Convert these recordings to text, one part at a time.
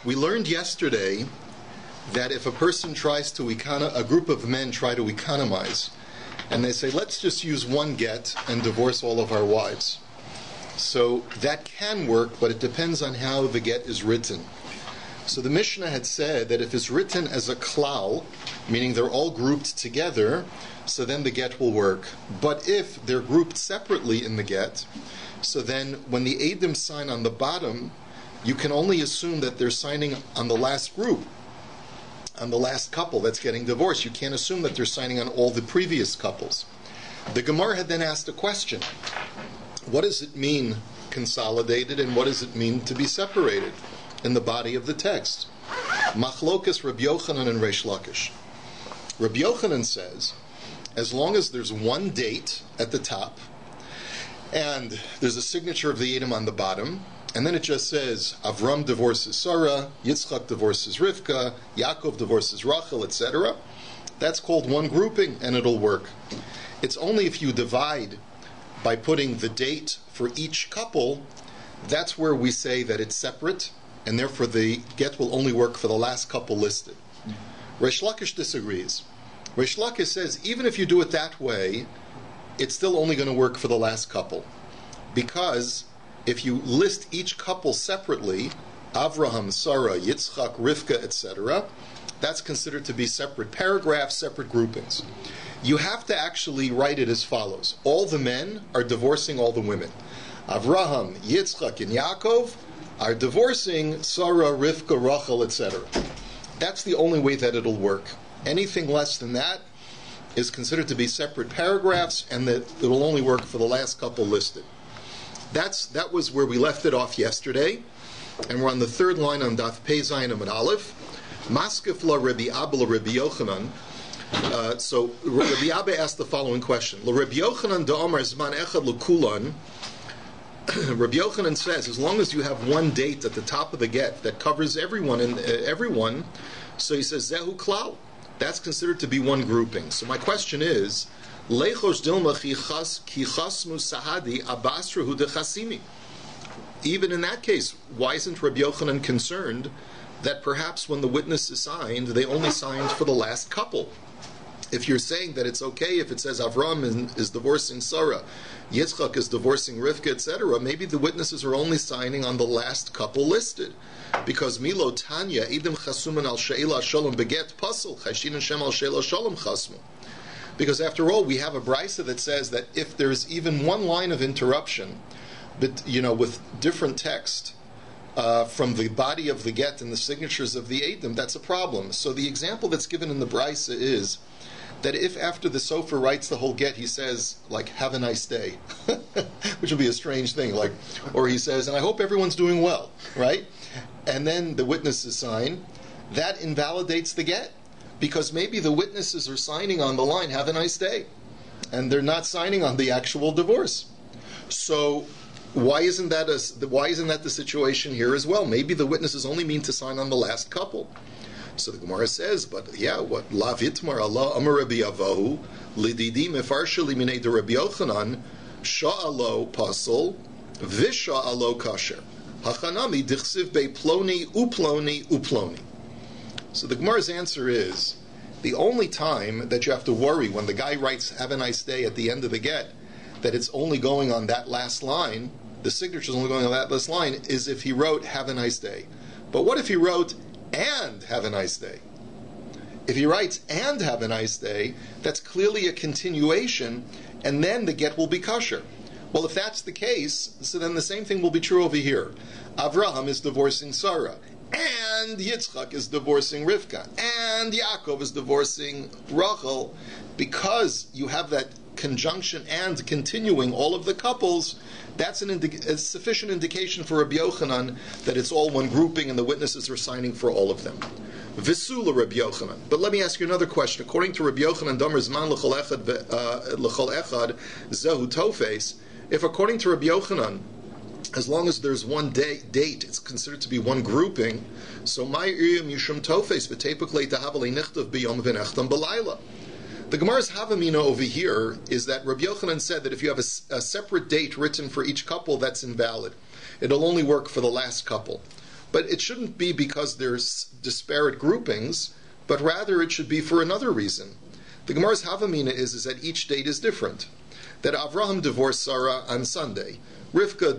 We learned yesterday that if a person tries to a group of men try to economize, and they say, let's just use one get and divorce all of our wives. So that can work, but it depends on how the get is written. So the Mishnah had said that if it's written as a klal, meaning they're all grouped together, so then the get will work. But if they're grouped separately in the get, so then when the Eidim sign on the bottom, you can only assume that they're signing on the last group, on the last couple that's getting divorced. You can't assume that they're signing on all the previous couples. The Gemara had then asked a question. What does it mean consolidated, and what does it mean to be separated in the body of the text? Machlokas Rabbi Yochanan and Reish Lakish. Rabbi Yochanan says, as long as there's one date at the top, and there's a signature of the Eidim on the bottom, and then it just says, Avram divorces Sarah, Yitzchak divorces Rivke, Yaakov divorces Raizel, etc. That's called one grouping, and it'll work. It's only if you divide by putting the date for each couple, that's where we say that it's separate, and therefore the get will only work for the last couple listed. Reish Lakish disagrees. Reish Lakish says, even if you do it that way, it's still only going to work for the last couple. Because if you list each couple separately, Avraham, Sarah, Yitzchak, Rivke, etc., that's considered to be separate paragraphs, separate groupings. You have to actually write it as follows. All the men are divorcing all the women. Avraham, Yitzchak, and Yaakov are divorcing Sarah, Rivke, Raizel, etc. That's the only way that it'll work. Anything less than that is considered to be separate paragraphs, and that it will only work for the last couple listed. That was where we left it off yesterday, and we're on the third line on DAF Pei Zayin Amud Aleph. Maskef la Rabbi Abba la Rabbi Yochanan. So Rabbi Abba asked the following question: La Rabbi Yochanan da'amar zman echad l'kulan. Rabbi Yochanan says, as long as you have one date at the top of the get that covers everyone and everyone, so he says zehu klal. That's considered to be one grouping. So my question is, Lechos dilma ki chasmu sahadi abasrahu dechasimi. Even in that case, why isn't Rabbi Yochanan concerned that perhaps when the witness is signed, they only signed for the last couple? If you're saying that it's okay if it says Avram is divorcing Sarah, Yitzchak is divorcing Rivke, etc., maybe the witnesses are only signing on the last couple listed. Because Milo Tanya, Idim Chasuman al Sheila Shalom Beget Pasal, Chashin and Shem al Sheila Shalom Chasmu. Because after all, we have a brisa that says that if there's even one line of interruption, but with different text from the body of the get and the signatures of the Eidim, that's a problem. So the example that's given in the brisa is that if after the sofer writes the whole get, he says, like, have a nice day, which would be a strange thing, or he says, and I hope everyone's doing well, right? And then the witnesses sign, that invalidates the get. Because maybe the witnesses are signing on the line, have a nice day, and they're not signing on the actual divorce. So why isn't that the situation here as well? Maybe the witnesses only mean to sign on the last couple. So the Gemara says, but yeah, what la vitmar Allah amar Rabbi Avahu lididi mefarsheli minei de Rabbi Yochanan sha'alo pasol v'sha'alo kasher hachanami dichsiv be ploni uploni uploni. So the Gemara's answer is, the only time that you have to worry when the guy writes have a nice day at the end of the get, that it's only going on that last line, the signature is only going on that last line, is if he wrote have a nice day. But what if he wrote and have a nice day? If he writes and have a nice day, that's clearly a continuation, and then the get will be kosher. Well, if that's the case, so then the same thing will be true over here. Avraham is divorcing Sarah, and Yitzchak is divorcing Rivka, and Yaakov is divorcing Raizel. Because you have that conjunction and continuing all of the couples, that's a sufficient indication for Rabbi Yochanan that it's all one grouping and the witnesses are signing for all of them. Visula Rabbi Yochanan. But let me ask you another question. According to Rabbi Yochanan, Damar Zman l'chol echad zehu tofes. If according to Rabbi Yochanan, as long as there's one date, it's considered to be one grouping. So my iyum yishum tofes v'tepuk leitahavali nichtav b'yom v'nechtam b'layla. The Gemara's Havamina over here is that Rabbi Yochanan said that if you have a separate date written for each couple, that's invalid. It'll only work for the last couple. But it shouldn't be because there's disparate groupings, but rather it should be for another reason. The Gemara's Havamina is that each date is different. That Avraham divorced Sarah on Sunday. Rivke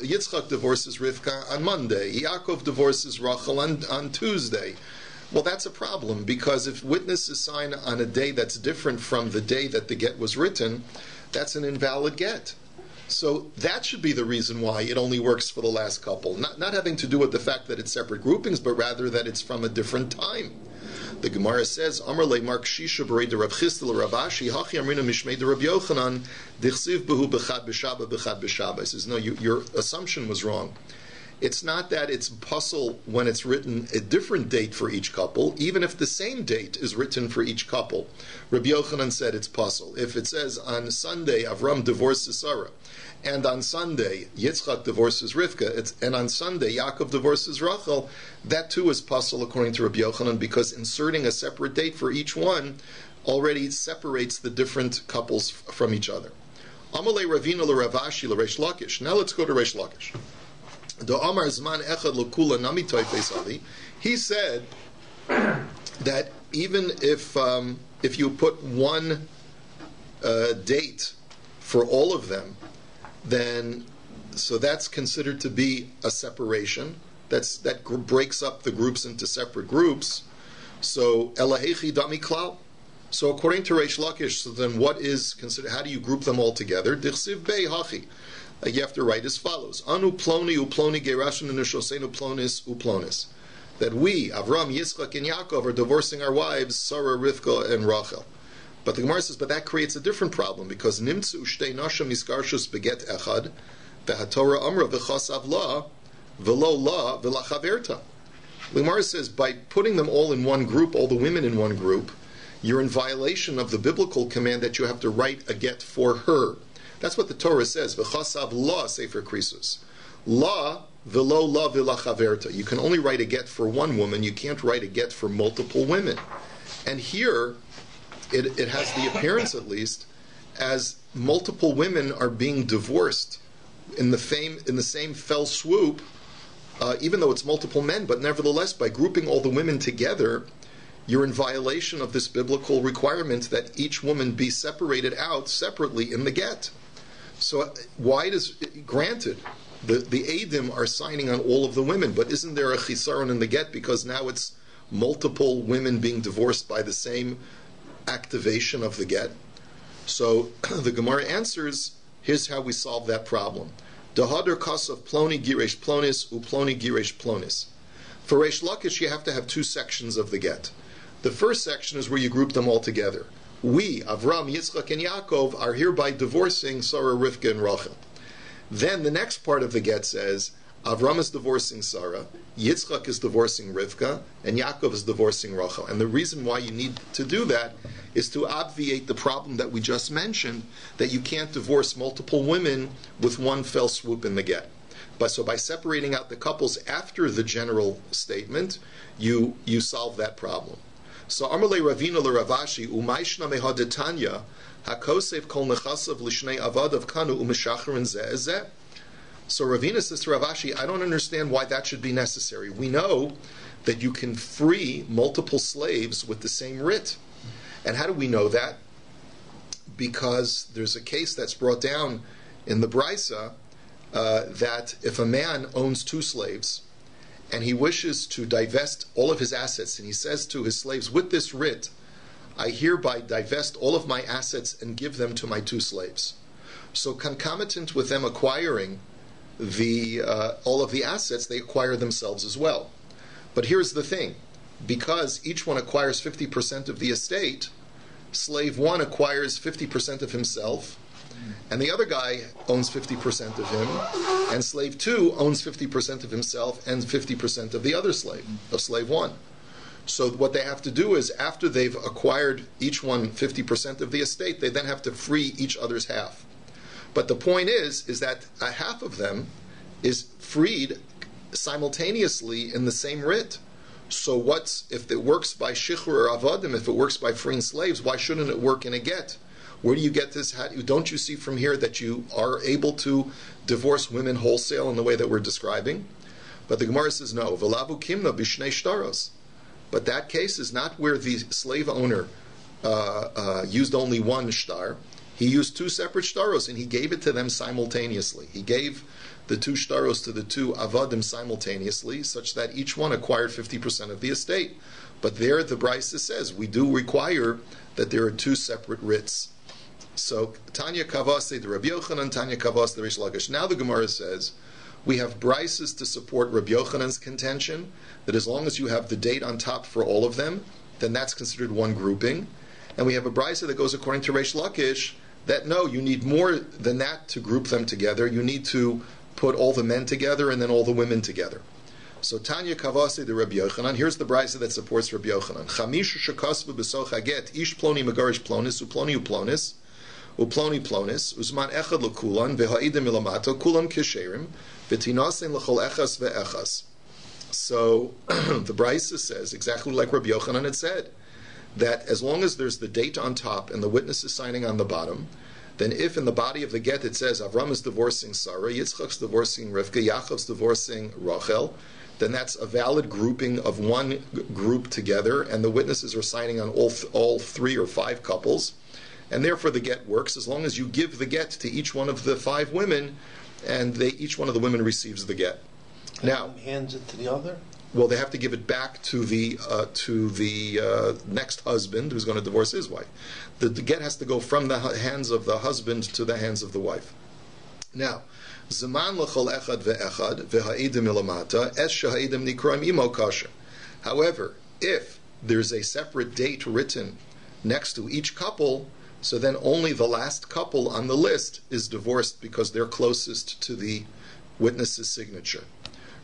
Yitzchak divorces Rivka on Monday. Yaakov divorces Rachel on Tuesday. Well, that's a problem, because if witnesses sign on a day that's different from the day that the get was written, that's an invalid get. So that should be the reason why it only works for the last couple. Not having to do with the fact that it's separate groupings, but rather that it's from a different time. The Gemara says, Amar le Mark Shisha Berei de Rav Chistel Rav Ashi Hachi Amrina Mishmei de Rav Yochanan Dichsiv Behu Bechad B'Shaba Bechad B'Shaba. He says, no, your assumption was wrong. It's not that it's puzzle when it's written a different date for each couple, even if the same date is written for each couple. Rabbi Yochanan said it's puzzle. If it says on Sunday Avram divorces Sarah, and on Sunday Yitzchak divorces Rivke, and on Sunday Yaakov divorces Rachel, that too is puzzle according to Rabbi Yochanan, because inserting a separate date for each one already separates the different couples from each other. Amalei Ravina l'Ravashi l'Reish Lakish. Now let's go to Reish Lakish. He said that even if you put one date for all of them, then so that's considered to be a separation. That breaks up the groups into separate groups. So elahechi dami klal. So according to Reish Lakish, so then what is considered? How do you group them all together? Dichsiv bei hachi. You have to write as follows: Anu ploni uploni gerashin neshosenu plonis uplonis. That we, Avram, Yitzchak, and Yaakov, are divorcing our wives, Sarah, Rivka, and Rachel. But the Gemara says, but that creates a different problem, because nimtzu shtei nashim iskarshus beget echad, v'hatorah amra v'chasav la, v'lo la v'lachaverta. The Gemara says, by putting them all in one group, all the women in one group, you're in violation of the biblical command that you have to write a get for her. That's what the Torah says. V'chasav la sefer krisus. La v'lo la v'lachaverta. You can only write a get for one woman. You can't write a get for multiple women. And here, it has the appearance, at least, as multiple women are being divorced in the same fell swoop, even though it's multiple men. But nevertheless, by grouping all the women together, you're in violation of this biblical requirement that each woman be separated out separately in the get. So why granted, the Eidim are signing on all of the women, but isn't there a chisaron in the get, because now it's multiple women being divorced by the same activation of the get? So the Gemara answers, here's how we solve that problem. Dahadar kasav ploni giresh plonis uploni giresh plonis. For Reish Lakish, you have to have two sections of the get. The first section is where you group them all together. We, Avram, Yitzchak, and Yaakov, are hereby divorcing Sarah, Rivke, and Rachel. Then the next part of the get says, Avram is divorcing Sarah, Yitzchak is divorcing Rivka, and Yaakov is divorcing Rachel. And the reason why you need to do that is to obviate the problem that we just mentioned, that you can't divorce multiple women with one fell swoop in the get. So by separating out the couples after the general statement, you solve that problem. So Amalei Ravina l'Ravashi u'mayshna mehadetanya hakosef kol nechasav l'shnei avadav kanu u'meshachrin zeh. So Ravina says to Ravashi, I don't understand why that should be necessary. We know that you can free multiple slaves with the same writ. And how do we know that? Because there's a case that's brought down in the Brisa that if a man owns two slaves, and he wishes to divest all of his assets, and he says to his slaves, with this writ, I hereby divest all of my assets and give them to my two slaves. So concomitant with them acquiring all of the assets, they acquire themselves as well. But here's the thing, because each one acquires 50% of the estate, slave one acquires 50% of himself, and the other guy owns 50% of him, and slave 2 owns 50% of himself and 50% of the other slave, of slave 1. So what they have to do is, after they've acquired each one 50% of the estate, they then have to free each other's half. But the point is that a half of them is freed simultaneously in the same writ. So if it works by shichrur or avadim, if it works by freeing slaves, why shouldn't it work in a get? Where do you get this? Don't you see from here that you are able to divorce women wholesale in the way that we're describing? But the Gemara says no. V'lavu kimna b'shnei shtaros. But that case is not where the slave owner used only one shtar. He used two separate shtaros, and he gave it to them simultaneously. He gave the two shtaros to the two avadim simultaneously, such that each one acquired 50% of the estate. But there the Brisa says we do require that there are two separate writs. So Tanya Kavase the Rabbi Yochanan, Tanya Kavase the Rish Lakish. Now the Gemara says we have Brises to support Rabbi Yochanan's contention that as long as you have the date on top for all of them, then that's considered one grouping. And we have a Brisa that goes according to Rish Lakish that no, you need more than that to group them together. You need to put all the men together and then all the women together. So Tanya Kavase the Rabbi Yochanan, here's the Brisa that supports Rabbi Yochanan. Chamisha shekasvu b'soch haget ish ploni megarish plonis uploni uplonis uploni plonis uzman echad lekulan v'ha'idim ilamato kulam kisherim v'tinasin l'chol echas ve'echas. So the Brisa says exactly like Rabbi Yochanan had said, that as long as there's the date on top and the witness is signing on the bottom, then if in the body of the get it says Avram is divorcing Sarah, Yitzchak's divorcing Rivke, Yaakov's divorcing Rachel, then that's a valid grouping of one group together, and the witnesses are signing on all 3 or 5 couples, and therefore the get works as long as you give the get to each one of the 5 women, and each one of the women receives the get. Now, hands it to the other. Well, they have to give it back to the next husband who's going to divorce his wife. The get has to go from the hands of the husband to the hands of the wife. Now, Zaman l'chol echad ve'echad ve'ha'idim ilamata es shaha'idim nikraim imo kasher. However, if there's a separate date written next to each couple, so then only the last couple on the list is divorced because they're closest to the witness's signature.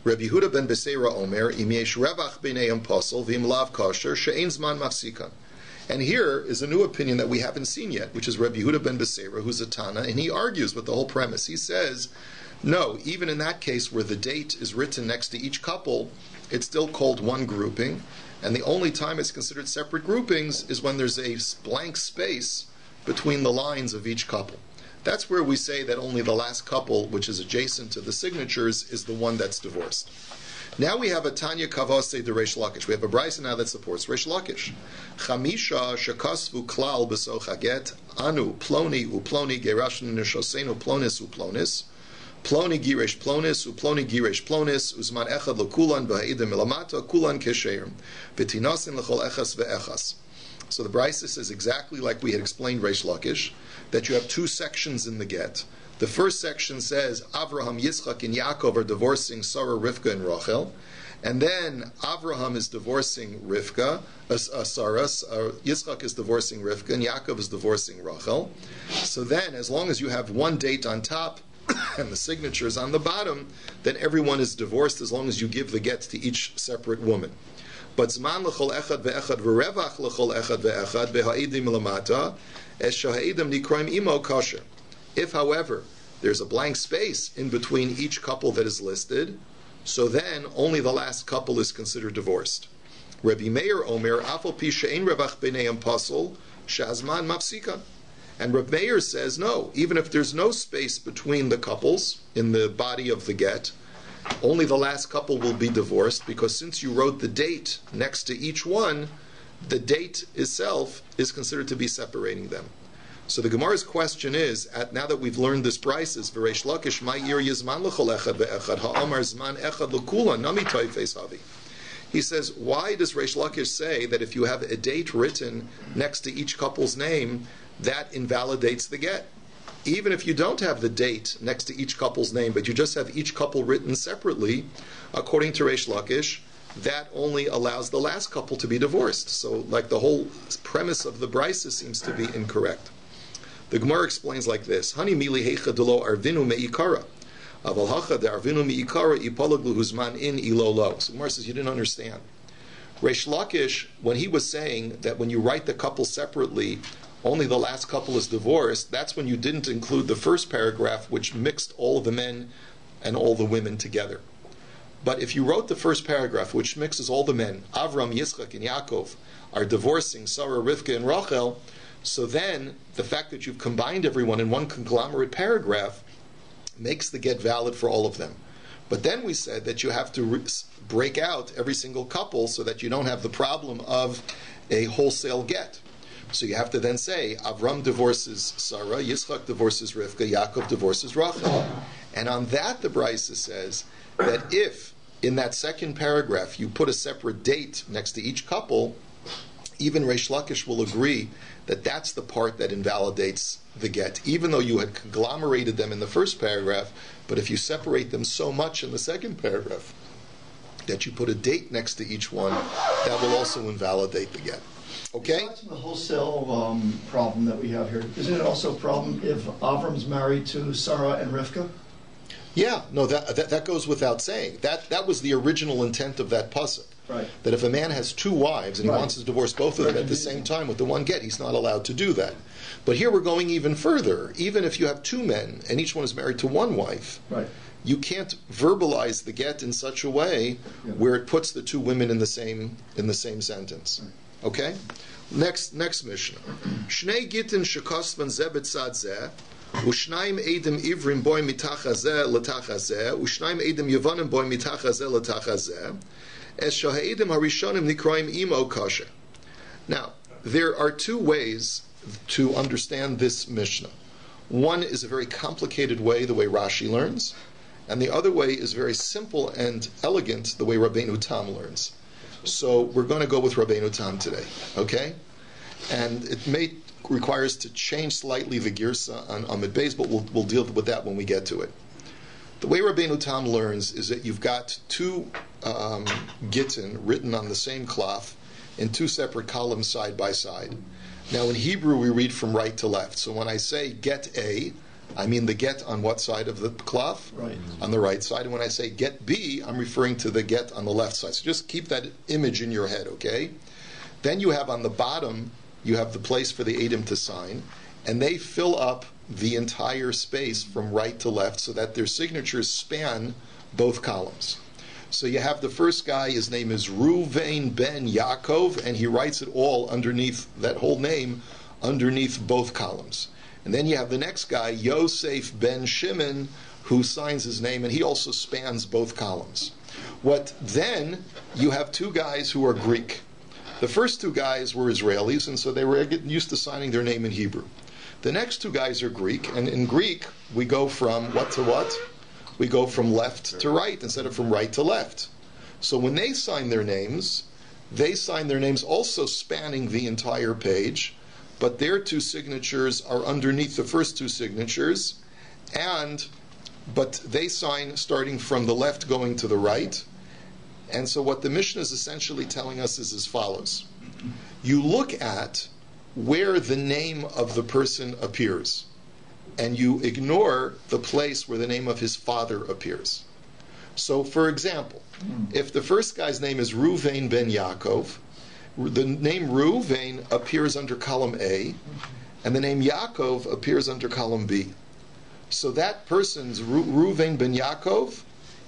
Rabbi Yehuda ben Beseira Omer, im yesh revach b'neihem posel v'im lav kosher she'ein zman mafsikan. And here is a new opinion that we haven't seen yet, which is Rabbi Yehuda ben Beseira, who's a Tana, and he argues with the whole premise. He says, no, even in that case where the date is written next to each couple, it's still called one grouping, and the only time it's considered separate groupings is when there's a blank space between the lines of each couple. That's where we say that only the last couple, which is adjacent to the signatures, is the one that's divorced. Now we have a Tanya Kavase de Reish Lakish. We have a Brisa now that supports Reish Lakish. Chamisha shekasvu klal b'soch haget anu ploni uploni gerashnu neshosenu plonis uplonis ploni giresh plonis uploni giresh plonis uzman echad lekulan v'ha'idim ilamata kulan kesherim v'tinasin l'chol echas ve'echas. So the Brisa says exactly like we had explained Reish Lakish, that you have 2 sections in the get. The first section says Avraham, Yitzchak, and Yaakov are divorcing Sarah, Rivke, and Rachel, and then Avraham is divorcing Rivka, Sarah, Yitzchak is divorcing Rivka, and Yaakov is divorcing Rachel. So then, as long as you have one date on top and the signatures on the bottom, then everyone is divorced as long as you give the get to each separate woman. But Zman l'chol echad ve'echad v'revach l'chol echad ve'echad v'ha'idim l'mata es shaha'idim nikraim imo kasher. If, however, there's a blank space in between each couple that is listed, so then only the last couple is considered divorced. Rabbi Meir Omer afal pi she'ein revach b'neihem pasol shazman mafsikan. And Rabbi Meir says no, even if there's no space between the couples in the body of the get, only the last couple will be divorced, because since you wrote the date next to each one, the date itself is considered to be separating them. So the Gemara's question is, now that we've learned this Brises, v'reish lakish ma'ir yizman l'chol echad ve'echad ha'amar zman echad l'kula nami toifes havi. He says, why does Reish Lakish say that if you have a date written next to each couple's name, that invalidates the get? Even if you don't have the date next to each couple's name, but you just have each couple written separately, according to Reish Lakish, that only allows the last couple to be divorced. So, like, the whole premise of the Brisa seems to be incorrect. The Gemara explains like this: Hani mili heicha delo arvinu meikara, aval hacha de arvinu meikara ipalaglu huzman in ilolo. So the Gemara says you didn't understand. Reish Lakish, when he was saying that when you write the couple separately, only the last couple is divorced, that's when you didn't include the first paragraph, which mixed all of the men and all the women together. But if you wrote the first paragraph, which mixes all the men, Avram, Yitzchak, and Yaakov are divorcing Sarah, Rivke, and Rachel, So then, the fact that you've combined everyone in one conglomerate paragraph makes the get valid for all of them. But then we said that you have to break out every single couple so that you don't have the problem of a wholesale get. So you have to then say, Avram divorces Sarah, Yitzchak divorces Rivke, Yaakov divorces Rachel. And on that, the Brisa says that if, in that second paragraph, you put a separate date next to each couple, even Reish Lakish will agree that that's the part that invalidates the get, even though you had conglomerated them in the first paragraph. But if you separate them so much in the second paragraph that you put a date next to each one, that will also invalidate the get. Okay? Besides the wholesale problem that we have here, isn't it also a problem if Avram's married to Sarah and Rivka? Yeah, no, that goes without saying. That was the original intent of that pasuk. Right. That if a man has two wives and he wants to divorce both of them at the same time with the one get, he's not allowed to do that. But here we're going even further. Even if you have two men and each one is married to one wife, you can't verbalize the get in such a way where it puts the two women in the same sentence. Okay? Next Mishnah. Shnei gittin shekosvan zeh b'tzad zeh, u'shnaim edim ivrim boy mitach hazeh l'tach hazeh, u'shnaim edim yevonim boy mitach hazeh l'tach hazeh, es shaha'idim harishonim nikraim imo kasha. Now, there are two ways to understand this Mishnah. One is a very complicated way, the way Rashi learns, and the other way is very simple and elegant, the way Rabbeinu Tam learns. So we're going to go with Rabbeinu Tam today, okay? And it may require us to change slightly the girsa on Amid Beis, but we'll deal with that when we get to it. The way Rabbeinu Tam learns is that you've got two GITTEN written on the same cloth in two separate columns side by side. Now in Hebrew we read from right to left. So when I say get A, I mean the get on what side of the cloth? Right. On the right side. And when I say get B, I'm referring to the get on the left side. So just keep that image in your head, okay? Then you have on the bottom, you have the place for the Edom to sign, and they fill up the entire space from right to left so that their signatures span both columns. So you have the first guy, his name is Ruvain ben Yaakov, and he writes it all underneath, that whole name, underneath both columns. And then you have the next guy, Yosef ben Shimon, who signs his name, and he also spans both columns. Then you have two guys who are Greek. The first two guys were Israelis, and so they were getting used to signing their name in Hebrew. The next two guys are Greek, and in Greek we go from what to what? We go from left to right instead of from right to left. So when they sign their names also spanning the entire page, but their two signatures are underneath the first two signatures, but they sign starting from the left going to the right. And so what the Mishnah is essentially telling us is as follows. You look at where the name of the person appears, and you ignore the place where the name of his father appears. So, for example, if the first guy's name is Ruvain ben Yaakov, the name Ruvain appears under column A, and the name Yaakov appears under column B. So that person's Ruvain ben Yaakov,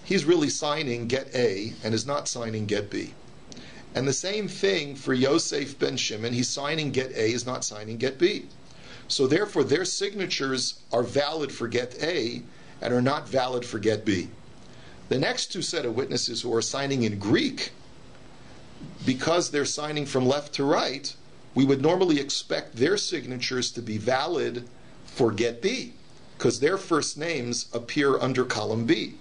he's really signing get A and is not signing get B. And the same thing for Yosef ben Shimon, he's signing get A, is not signing get B. So therefore their signatures are valid for get A and are not valid for get B. The next two set of witnesses who are signing in Greek, because they're signing from left to right, we would normally expect their signatures to be valid for get B, because their first names appear under column B.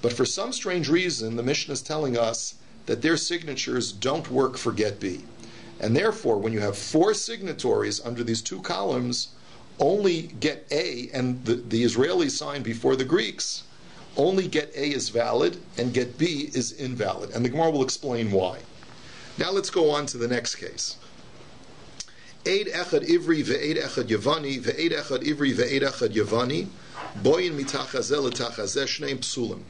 But for some strange reason, the Mishnah is telling us that their signatures don't work for get B. And therefore, when you have four signatories under these two columns, only get A, and the Israelis sign before the Greeks, only get A is valid and get B is invalid. And the Gemara will explain why. Now let's go on to the next case. Eid echad ivri ve'eid echad yavani ve'eid echad ivri ve'eid echad yavani boyin mitach hazeh l'tach hazeh shneim psulim.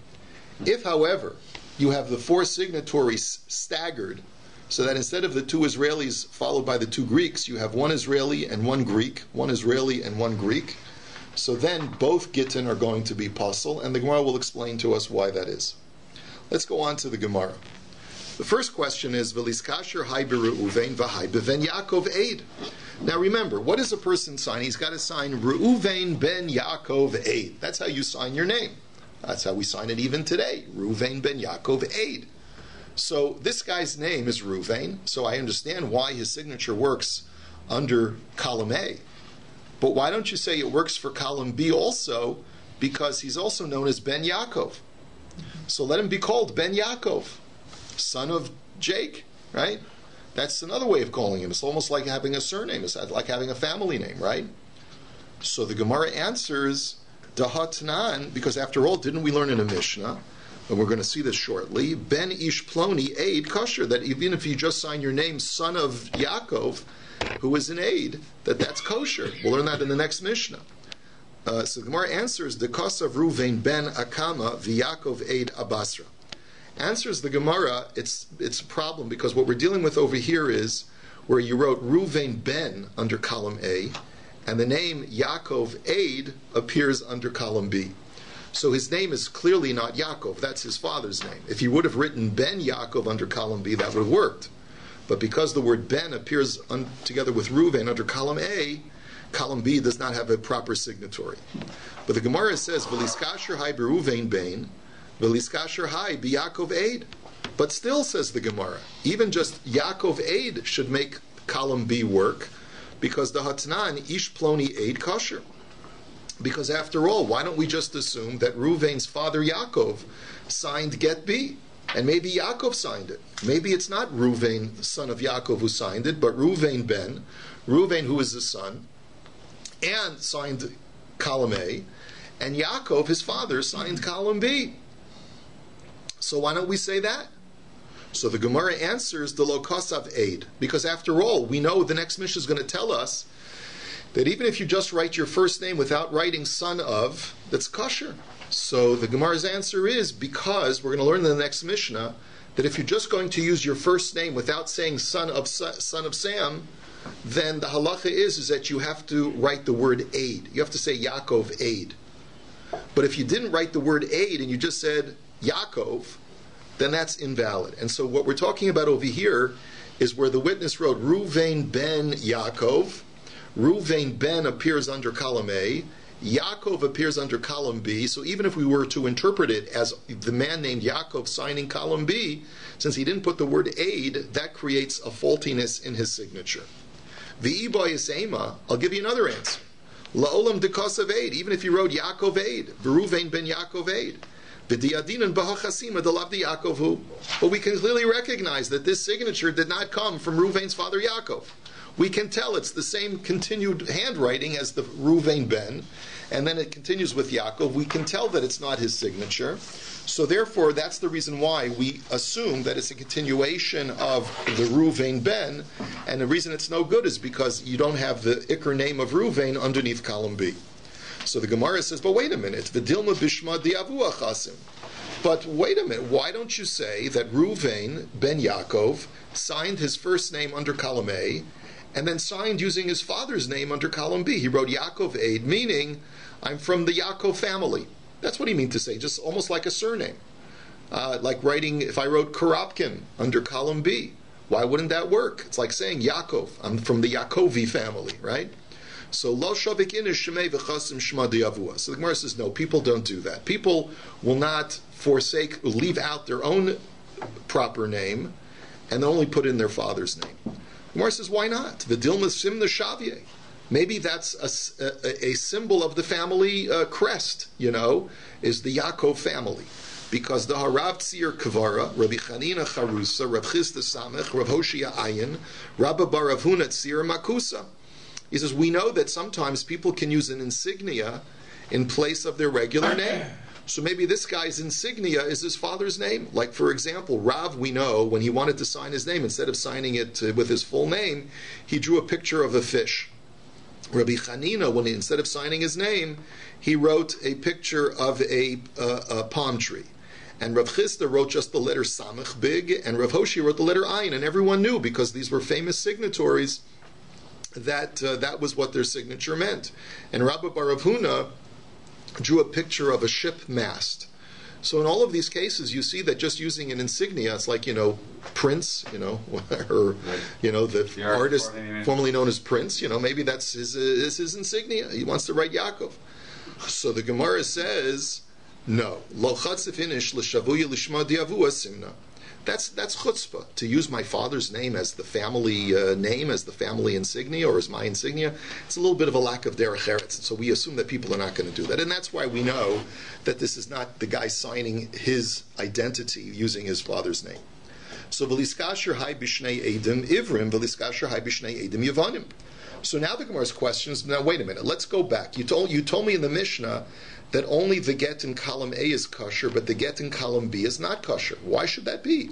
If, however, you have the four signatories staggered, so that instead of the two Israelis followed by the two Greeks, you have one Israeli and one Greek, one Israeli and one Greek, so then both Gittin are going to be pasul, and the Gemara will explain to us why that is. Let's go on to the Gemara. The first question is, V'liskasher hai b'Reuven v'hai b'ven Yaakov Eid. Now remember, what does a person sign? He's got to sign Reuven ben Yaakov Eid. That's how you sign your name. That's how we sign it even today. Reuven ben Yaakov Eid. So this guy's name is Reuven, so I understand why his signature works under column A. But why don't you say it works for column B also, because he's also known as Ben Yaakov. So let him be called Ben Yaakov, son of Jake, right? That's another way of calling him. It's almost like having a surname. It's like having a family name, right? So the Gemara answers, Dahatnan, because after all, didn't we learn in a Mishnah, and we're going to see this shortly, Ben Ish Ploni Eid Kosher, that even if you just sign your name, son of Yaakov, who is an Eid, that's kosher. We'll learn that in the next Mishnah. So the Gemara answers, the Kosav Ruvain Ben Akama v'Yaakov Eid Abasra. Answers the Gemara, it's a problem, because what we're dealing with over here is where you wrote Ruvain Ben under column A, and the name Yaakov Eid appears under column B. So his name is clearly not Yaakov, that's his father's name. If you would have written Ben Yaakov under column B, that would have worked. But because the word Ben appears together with Ruvain under column A, column B does not have a proper signatory. But the Gemara says, V'liskasher hai b'Ruvain ben, V'liskasher hai b'Yaakov Eid. But still, says the Gemara, even just Yaakov Eid should make column B work, because the Hatnan Ish Ploni Eid kosher. Because after all, why don't we just assume that Ruvain's father Yaakov signed Get B? And maybe Yaakov signed it. Maybe it's not Ruvain, the son of Yaakov, who signed it, but Ruvain ben, Ruvain who is his son, and signed column A, and Yaakov, his father, signed column B. So why don't we say that? So the Gemara answers the Lokosav Eid, because after all, we know the next Mishnah is going to tell us that even if you just write your first name without writing son of, that's kosher. So the Gemara's answer is, because we're going to learn in the next Mishnah that if you're just going to use your first name without saying son of Sam, then the halacha is that you have to write the word Eid. You have to say Yaakov Eid. But if you didn't write the word Eid and you just said Yaakov, then that's invalid. And so what we're talking about over here is where the witness wrote Ruvain ben Yaakov. Ruvain ben appears under column A. Yaakov appears under column B. So even if we were to interpret it as the man named Yaakov signing column B, since he didn't put the word Eid, that creates a faultiness in his signature. V'iboy Isema, I'll give you another answer. La'olam dekosav Eid, even if you wrote Yaakov Eid, V'Ruvain ben Yaakov Eid, V'diadinan b'hachasima delavdi Yaakov hu. But we can clearly recognize that this signature did not come from Ruvain's father Yaakov. We can tell it's the same continued handwriting as the Ruvain ben, and then it continues with Yaakov. We can tell that it's not his signature. So therefore, that's the reason why we assume that it's a continuation of the Ruvain ben, and the reason it's no good is because you don't have the Iker name of Ruvain underneath column B. So the Gemara says, but wait a minute, the Dilma Bishma Diavu Achasim. But wait a minute, why don't you say that Ruvain ben Yaakov signed his first name under column A, and then signed using his father's name under column B? He wrote Yaakov Eid, meaning, I'm from the Yaakov family. That's what he meant to say, just almost like a surname. Like writing, if I wrote Korobkin under column B, why wouldn't that work? It's like saying Yaakov, I'm from the Yaakovi family, right? So, Lo Shavik Inish Shemei V'chasim Shema Diavua. So the Gemara says, no, people don't do that. People will not leave out their own proper name, and only put in their father's name. The Gemara says, why not? The Dilma Simna Shavye. Maybe that's a symbol of the family crest, is the Yaakov family. Because the Harav Tzir Kavara, Rabbi Chanina Charusa, Rav Chisda Samech, Rav Hoshia Ayin, Rabbi Baravhuna Tzir Makusa. He says, we know that sometimes people can use an insignia in place of their regular name. So maybe this guy's insignia is his father's name. Like, for example, Rav, we know, when he wanted to sign his name, instead of signing it with his full name, he drew a picture of a fish. Rabbi Chanina, when instead of signing his name, he wrote a picture of a palm tree. And Rav Chisda wrote just the letter Samech big, and Rav Hoshi wrote the letter Ayin, and everyone knew, because these were famous signatories, that that was what their signature meant. And Rabbi Baravhuna drew a picture of a ship mast. So in all of these cases, you see that just using an insignia, it's like, Prince, or, the artist formerly known as Prince, maybe that's his insignia. He wants to write Yaakov. So the Gemara says, no. Lo chatzifinish l'shavuya l'shma diavua simna. That's chutzpah, to use my father's name as the family name, as the family insignia, or as my insignia. It's a little bit of a lack of derech eretz, so we assume that people are not going to do that. And that's why we know that this is not the guy signing his identity using his father's name. So v'liskasher hai b'shnei edim ivrim, v'liskasher hai b'shnei edim yavanim. So now the Gemara's question is, now wait a minute, let's go back. You told me in the Mishnah that only the get in column A is kosher, but the get in column B is not kosher. Why should that be?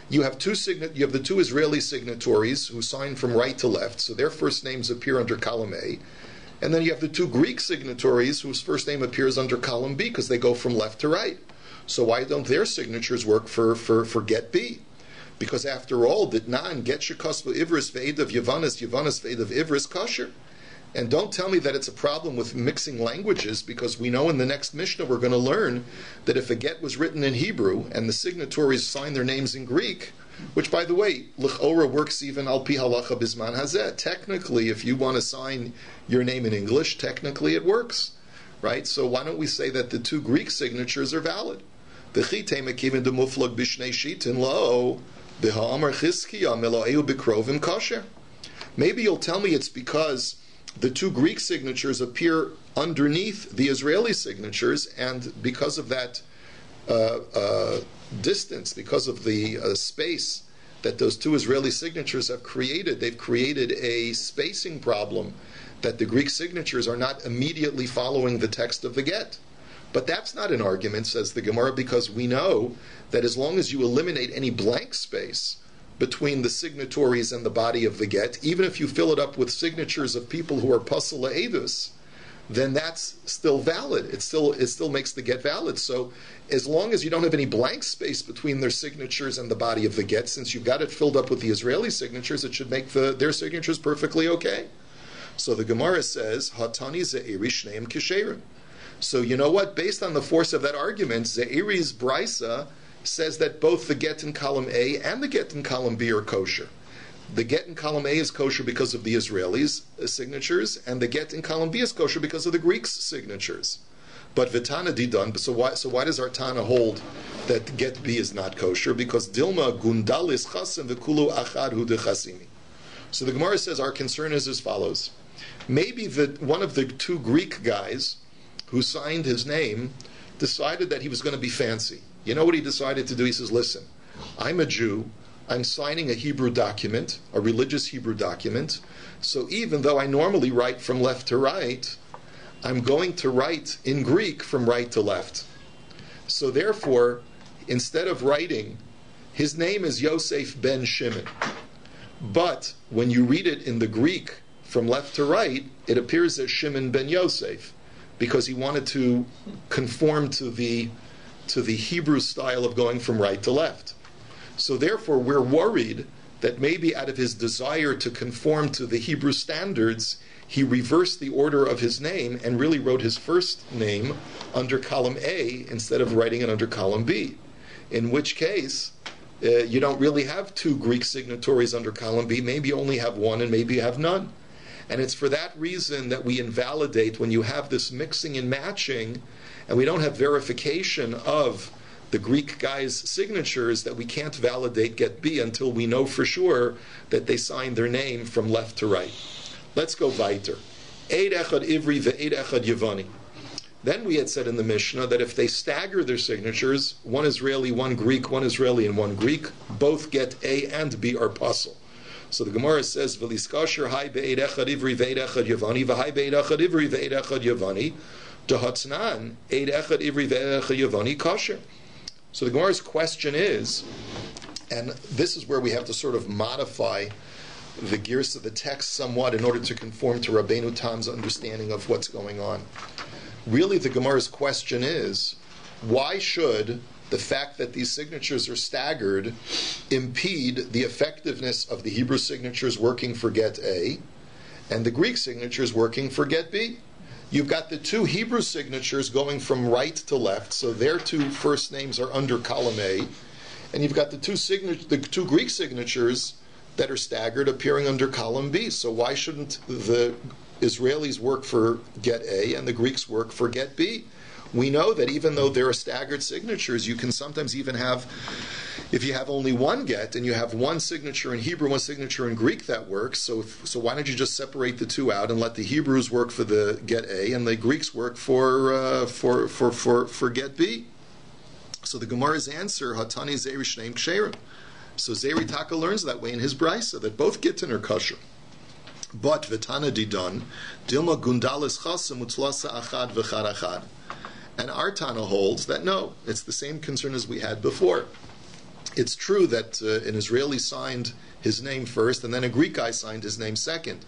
You have the two Israeli signatories who sign from right to left, so their first names appear under column A, and then you have the two Greek signatories whose first name appears under column B because they go from left to right. So why don't their signatures work for get B? Because after all, Ditnan get shekosva ivris ve'edav yavanis ve'edav ivris kosher. And don't tell me that it's a problem with mixing languages, because we know in the next Mishnah we're going to learn that if a get was written in Hebrew and the signatories sign their names in Greek, which, by the way, l'chora works even al pi halacha bisman hazeh. Technically, if you want to sign your name in English, technically it works, right? So why don't we say that the two Greek signatures are valid? The chitei mekiven de muflag b'shnei shitin lo b'ha'amar chizkiya melo'eu b'krovim kosher. Maybe you'll tell me it's because the two Greek signatures appear underneath the Israeli signatures, and because of that distance, because of the space that those two Israeli signatures have created, they've created a spacing problem that the Greek signatures are not immediately following the text of the get. But that's not an argument, says the Gemara, because we know that as long as you eliminate any blank space between the signatories and the body of the get, even if you fill it up with signatures of people who are pasal la'edus, then that's still valid. It still makes the get valid. So as long as you don't have any blank space between their signatures and the body of the get, since you've got it filled up with the Israeli signatures, it should make their signatures perfectly okay. So the Gemara says, Hatani ze'iri shneim kisherim. So you know what? Based on the force of that argument, Ze'iri's brisa says that both the get in column A and the get in column B are kosher. The get in column A is kosher because of the Israelis' signatures, and the get in column B is kosher because of the Greeks' signatures. But Vitana Didan, so why does our Tana hold that get B is not kosher? Because Dilma Gundalis Chasim Vikulu Achad Hu Dechasimi. So the Gemara says our concern is as follows. Maybe one of the two Greek guys who signed his name decided that he was going to be fancy. You know what he decided to do? He says, listen, I'm a Jew, I'm signing a Hebrew document, a religious Hebrew document, so even though I normally write from left to right, I'm going to write in Greek from right to left. So therefore, instead of writing, his name is Yosef ben Shimon, but when you read it in the Greek from left to right, it appears as Shimon ben Yosef, because he wanted to conform to the Hebrew style of going from right to left. So therefore, we're worried that maybe out of his desire to conform to the Hebrew standards, he reversed the order of his name and really wrote his first name under column A instead of writing it under column B. In which case, you don't really have two Greek signatories under column B. Maybe you only have one and maybe you have none. And it's for that reason that we invalidate when you have this mixing and matching, and we don't have verification of the Greek guy's signatures, that we can't validate get B until we know for sure that they signed their name from left to right. Let's go weiter. Eid echad ivri ve'eid echad yavani. Then we had said in the Mishnah that if they stagger their signatures, one Israeli, one Greek, one Israeli, and one Greek, both get A and B are puzzle. So the Gemara says, "V'liskasher hai be'ed echad ivri ve'ed echad yavani, v'hai be'ed echad ivri ve'ed echad yavani, dehatznan eid echad ivri ve'ed echad yavani kosher." So the Gemara's question is, and this is where we have to sort of modify the gears of the text somewhat in order to conform to Rabbeinu Tam's understanding of what's going on. Really, the Gemara's question is, why should the fact that these signatures are staggered impede the effectiveness of the Hebrew signatures working for get A and the Greek signatures working for get B? You've got the two Hebrew signatures going from right to left, so their two first names are under column A, and you've got the two Greek signatures that are staggered appearing under column B. So why shouldn't the Israelis work for get A and the Greeks work for get B? We know that even though there are staggered signatures, you can sometimes even have, if you have only one get and you have one signature in Hebrew, one signature in Greek, that works. So why don't you just separate the two out and let the Hebrews work for the get A and the Greeks work for get B? So the Gemara's answer, Hatani Zeri Shneim Ksherim. So Zeri Taka learns that way in his brisa, that both gittin are kosher. But Vitana Didan, Dilma Gundalis Chasam Utlasa Achad V'chad Achad. And our Tana holds that no, it's the same concern as we had before. It's true that an Israeli signed his name first and then a Greek guy signed his name second.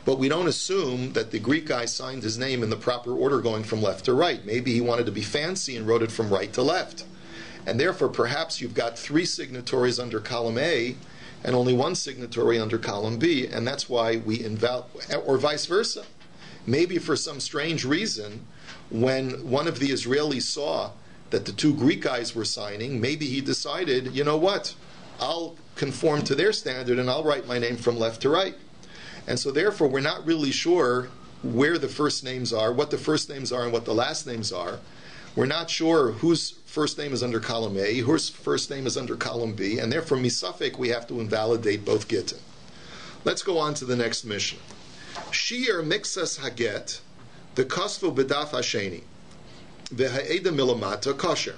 But we don't assume that the Greek guy signed his name in the proper order going from left to right. Maybe he wanted to be fancy and wrote it from right to left. And therefore, perhaps you've got three signatories under column A and only one signatory under column B, and that's why we or vice versa. Maybe for some strange reason, when one of the Israelis saw that the two Greek guys were signing, maybe he decided, you know what, I'll conform to their standard and I'll write my name from left to right. And so therefore, we're not really sure where the first names are, what the first names are and what the last names are. We're not sure whose first name is under column A, whose first name is under column B, and therefore, misafek, we have to invalidate both gittin. Let's go on to the next mission. Shir mixas haget, the kosvu b'daf hasheni, v'ha'eda milamata kosher.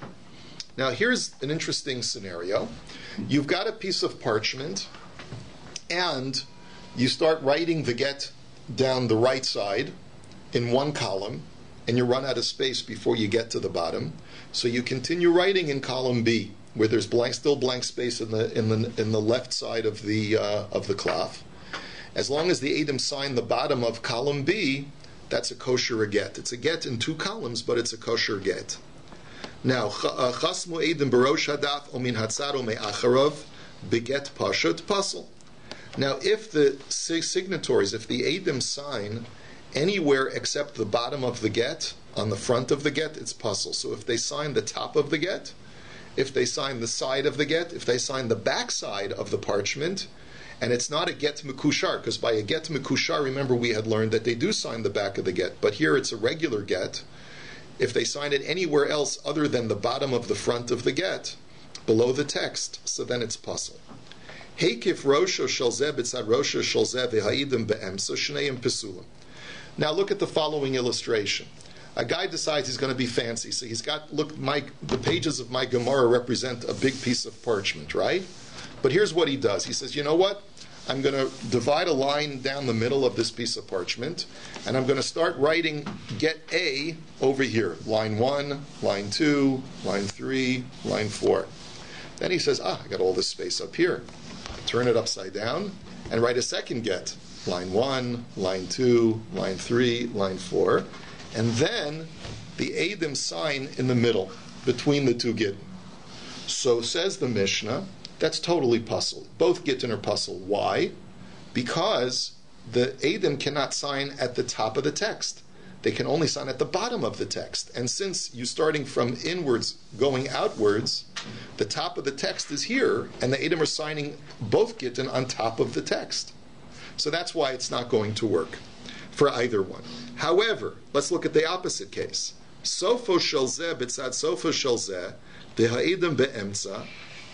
Now, here's an interesting scenario. You've got a piece of parchment, and you start writing the get down the right side in one column, and you run out of space before you get to the bottom. So you continue writing in column B, where there's still blank space in the left side of the cloth. As long as the Edom sign the bottom of column B, that's a kosher get. It's a get in two columns, but it's a kosher get. Now, chasmu Edom barosh hadaf omin hatzaro me'acharov beget pashut pasel. Now, if the signatories, if the Edom sign anywhere except the bottom of the get, on the front of the get, it's puzzle. So if they sign the top of the get, if they sign the side of the get, if they sign the back side of the parchment, and it's not a get mekushar, because by a get mekushar, remember we had learned that they do sign the back of the get, but here it's a regular get. If they sign it anywhere else other than the bottom of the front of the get, below the text, so then it's puzzle. Heikif rosho shalzeh b'tzad rosho shalzeh v'ha'idim be'emsa shneim pesulim. Now look at the following illustration. A guy decides he's going to be fancy, so he's got, the pages of my Gemara represent a big piece of parchment, right? But here's what he does. He says, you know what? I'm going to divide a line down the middle of this piece of parchment, and I'm going to start writing get A over here. Line 1, line 2, line 3, line 4. Then he says, I got all this space up here. Turn it upside down and write a second get. Line 1, line 2, line 3, line 4. And then the Edom sign in the middle, between the two gittin. So says the Mishnah, that's totally puzzle. Both gittin are puzzle. Why? Because the Edom cannot sign at the top of the text. They can only sign at the bottom of the text. And since you're starting from inwards, going outwards, the top of the text is here, and the Edom are signing both gittin on top of the text. So that's why it's not going to work for either one. However, let's look at the opposite case. Sofo shelzeh b'tzad sofo shelzeh v'ha'edom be'emtza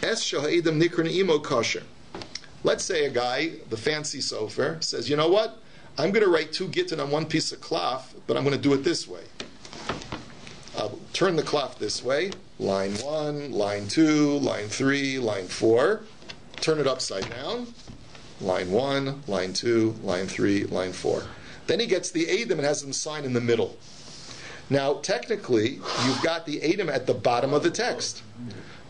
es sheha'edom nikran imo kosher. Let's say a guy, the fancy sofer, says, you know what? I'm going to write two gittin on one piece of cloth, but I'm going to do it this way. I'll turn the cloth this way. Line 1, line 2, line 3, line 4. Turn it upside down. Line 1, line 2, line 3, line 4. Then he gets the Edom and has them sign in the middle. Now, technically, you've got the Edom at the bottom of the text.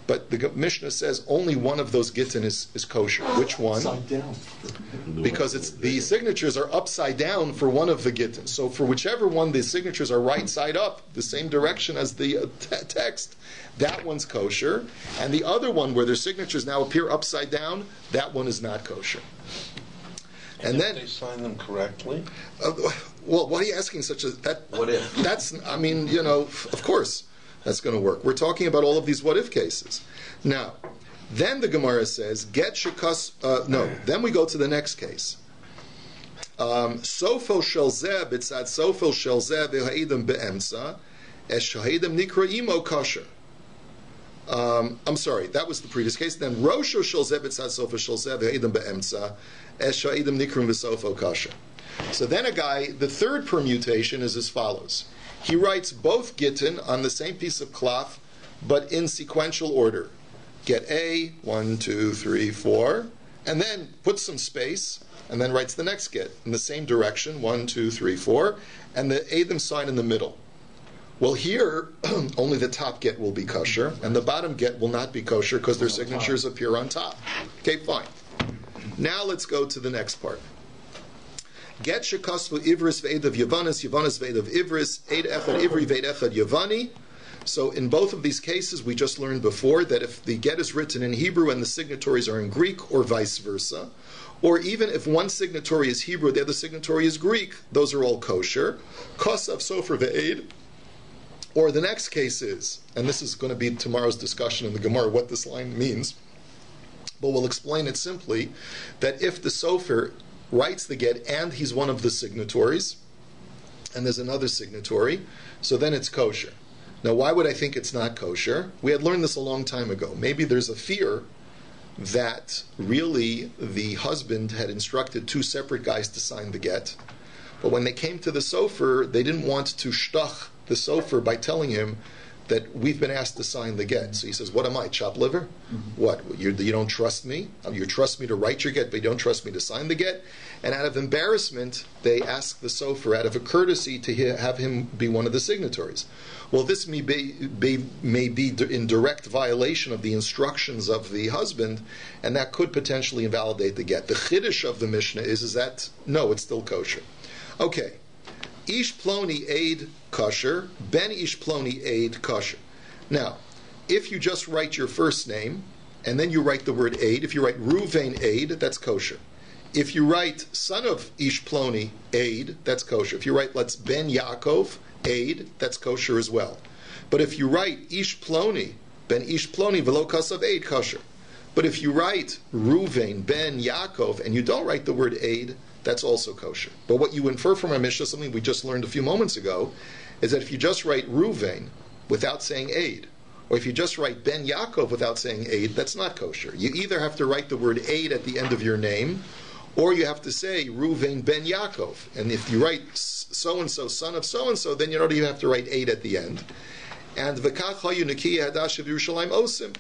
But the Mishnah says only one of those gittin is kosher. Which one? Upside down. Because it's the signatures are upside down for one of the gittin. So for whichever one the signatures are right side up, the same direction as the text, that one's kosher. And the other one where their signatures now appear upside down, that one is not kosher. And then they sign them correctly? Well, why are you asking such a... What if? That's, I mean, of course that's going to work. We're talking about all of these what-if cases. Now, then the Gemara says, get shekas... then we go to the next case. Sofo shel zeh b'tzad sofo shel zeh v'ha'idem be'emtza es shahidem nikra imo kosher. I'm sorry, that was the previous case. Then Rosho shel zeh b'tzad sofo shel zeh v'ha'idem be'emtza es shahidem nikra v'sofo kosher. So then the third permutation is as follows. He writes both gittin on the same piece of cloth, but in sequential order. Get A, 1, 2, 3, 4, and then puts some space, and then writes the next get in the same direction, 1, 2, 3, 4, and the Adam sign in the middle. Well, here, only the top get will be kosher, and the bottom get will not be kosher because their signatures appear on top. Okay, fine. Now let's go to the next part. Get shekasvu ivris ve'edav yavanis, yavanis ve'edav ivris, eid echad ivri ve'ed echad yavani. So in both of these cases, we just learned before that if the get is written in Hebrew and the signatories are in Greek, or vice versa, or even if one signatory is Hebrew, the other signatory is Greek, those are all kosher. Kosav sofer ve'eid. Or the next case is, and this is going to be tomorrow's discussion in the Gemara, what this line means, but we'll explain it simply, that if the sofer writes the get and he's one of the signatories, and there's another signatory, so then it's kosher. Now, why would I think it's not kosher? We had learned this a long time ago. Maybe there's a fear that really the husband had instructed two separate guys to sign the get, but when they came to the sofer, they didn't want to shtach the sofer by telling him that we've been asked to sign the get. So he says, what am I, chopped liver? Mm-hmm. What, you don't trust me? You trust me to write your get, but you don't trust me to sign the get? And out of embarrassment, they ask the sofer, out of a courtesy, to have him be one of the signatories. Well, this may be in direct violation of the instructions of the husband, and that could potentially invalidate the get. The chiddush of the Mishnah is that, no, it's still kosher. Okay. Ish ploni aid kosher, ben ish ploni aid kosher. Now, if you just write your first name, and then you write the word aid, if you write Ruvain aid, that's kosher. If you write son of ish ploni aid, that's kosher. If you write, let's ben Yaakov aid, that's kosher as well. But if you write ish ploni, ben ish ploni velo kasav aid, kosher. But if you write Ruvain ben Yaakov, and you don't write the word aid, that's also kosher. But what you infer from our Mishnah, something we just learned a few moments ago, is that if you just write Ruvain without saying aid, or if you just write Ben Yaakov without saying aid, that's not kosher. You either have to write the word aid at the end of your name, or you have to say Ruvain Ben Yaakov. And if you write so-and-so, son of so-and-so, then you don't even have to write aid at the end. And V'kach hayu nekiya hadash of Yerushalayim osim.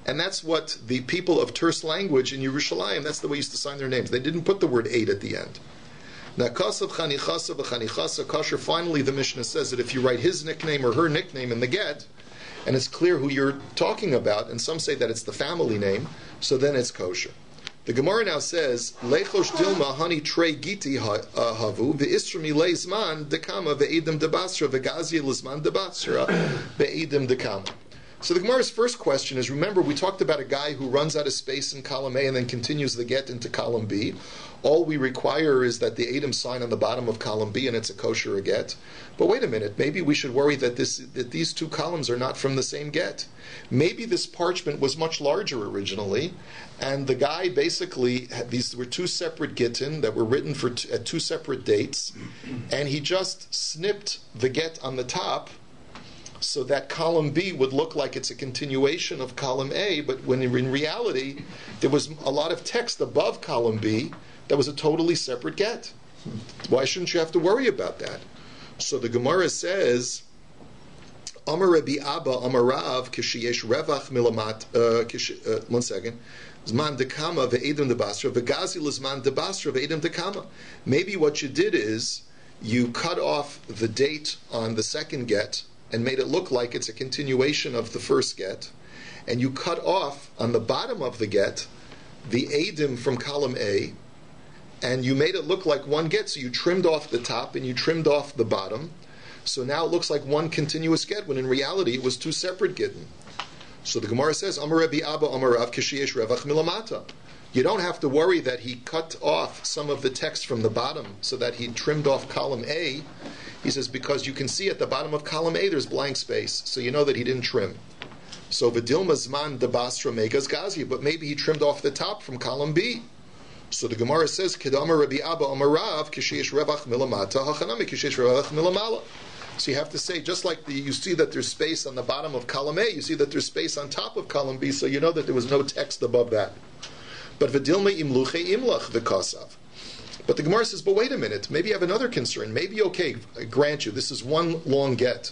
And that's what the people of terse language in Yerushalayim, that's the way they used to sign their names. They didn't put the word aid at the end. Now, kasav chanichasa v'chanichasa kosher, finally the Mishnah says that if you write his nickname or her nickname in the get, and it's clear who you're talking about, and some say that it's the family name, so then it's kosher. The Gemara now says, Lechosh dilma hani trei giti havu, ve'isrami leizman dekama ve'edim debasra, ve'gazi lizman debasra, ve'edim dekama. So the Gemara's first question is, remember we talked about a guy who runs out of space in column A and then continues the get into column B. All we require is that the Adam sign on the bottom of column B and it's a kosher get. But wait a minute, maybe we should worry that these two columns are not from the same get. Maybe this parchment was much larger originally, and the guy basically these were two separate gittin that were written at two separate dates, and he just snipped the get on the top so that column B would look like it's a continuation of column A, but when in reality there was a lot of text above column B that was a totally separate get. Why shouldn't you have to worry about that? So the Gemara says, Amar Rabbi Abba Amar Rav kishiyesh revach milamat. One second. Zman dekama ve'edem debasra ve'gazi l'zman debasra ve'edem dekama. Maybe what you did is you cut off the date on the second get and made it look like it's a continuation of the first get, and you cut off on the bottom of the get the Adim from column A, and you made it look like one get, so you trimmed off the top and you trimmed off the bottom, so now it looks like one continuous get, when in reality it was two separate gittin. So the Gemara says, Amar Rabbi Abba Amar Rav Kishiyesh Revach Milamata. You don't have to worry that he cut off some of the text from the bottom so that he trimmed off column A. He says, because you can see at the bottom of column A there's blank space, so you know that he didn't trim. So Vidilma Zman Debasra Megas Gazi, but maybe he trimmed off the top from column B. So the Gemara says, Kedama Rabbi Abba Amar Rav Kishiyesh Revach Milamata Hachanami Kishiyesh Revach Milamala. So you have to say, just like you see that there's space on the bottom of column A, you see that there's space on top of column B, so you know that there was no text above that. But Vidilma Imluche Imlach V'Kasav. But the Gemara says, but wait a minute, maybe you have another concern. Maybe, okay, I grant you, this is one long get.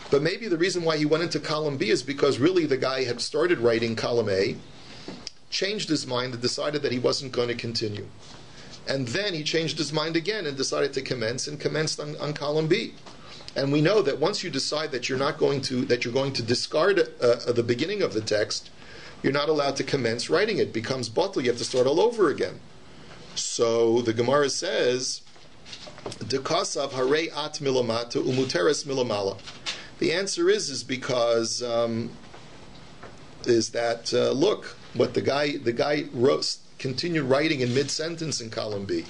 But maybe the reason why he went into column B is because really the guy had started writing column A, changed his mind and decided that he wasn't going to continue. And then he changed his mind again and decided to commence, and commenced on column B. And we know that once you decide that you're going to discard the beginning of the text, you're not allowed to commence writing it. It becomes bottle. You have to start all over again. So the Gemara says, "Dekasav harei at milamata umuteres milamala." The answer is because look, what the guy wrote, continued writing in mid-sentence in column B.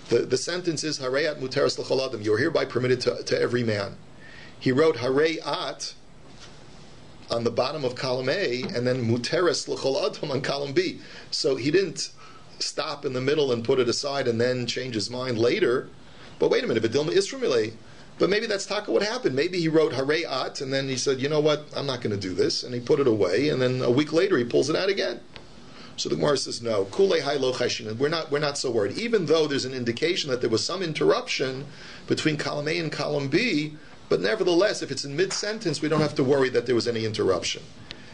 The sentence is harei at muteres l'chol adam. You are hereby permitted to every man. He wrote harei at on the bottom of column A, and then muteres l'chol adam on column B. So he didn't stop in the middle and put it aside and then change his mind later. But wait a minute, Vidilma Isramile. But maybe that's taka what happened. Maybe he wrote harei at, and then he said, you know what, I'm not going to do this, and he put it away, and then a week later he pulls it out again. So the Gemara says, no, kulei hai lo chayshin. We're not so worried. Even though there's an indication that there was some interruption between column A and column B, but nevertheless, if it's in mid-sentence, we don't have to worry that there was any interruption.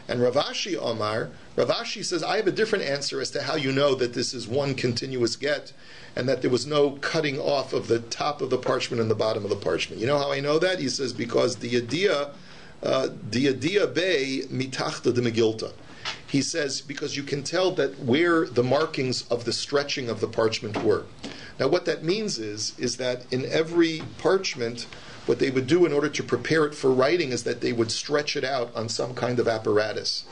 And Rav Ashi says, I have a different answer as to how you know that this is one continuous get, and that there was no cutting off of the top of the parchment and the bottom of the parchment. You know how I know that? He says, because the Adia Bay mitachta de Megilta. He says, because you can tell that where the markings of the stretching of the parchment were. Now what that means is that in every parchment, what they would do in order to prepare it for writing is that they would stretch it out on some kind of apparatus.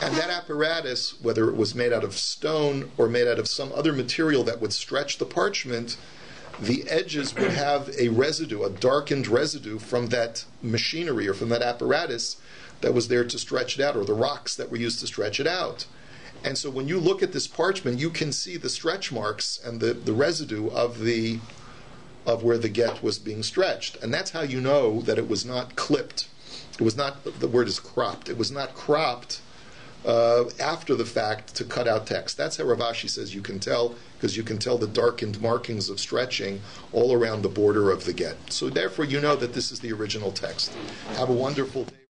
And that apparatus, whether it was made out of stone or made out of some other material that would stretch the parchment, the edges would have a residue, a darkened residue from that machinery or from that apparatus that was there to stretch it out, or the rocks that were used to stretch it out. And so when you look at this parchment, you can see the stretch marks and the residue of where the get was being stretched. And that's how you know that it was not clipped. It was not, the word is cropped. It was not cropped after the fact to cut out text. That's how Rav Ashi says you can tell, because you can tell the darkened markings of stretching all around the border of the get. So therefore you know that this is the original text. Have a wonderful day.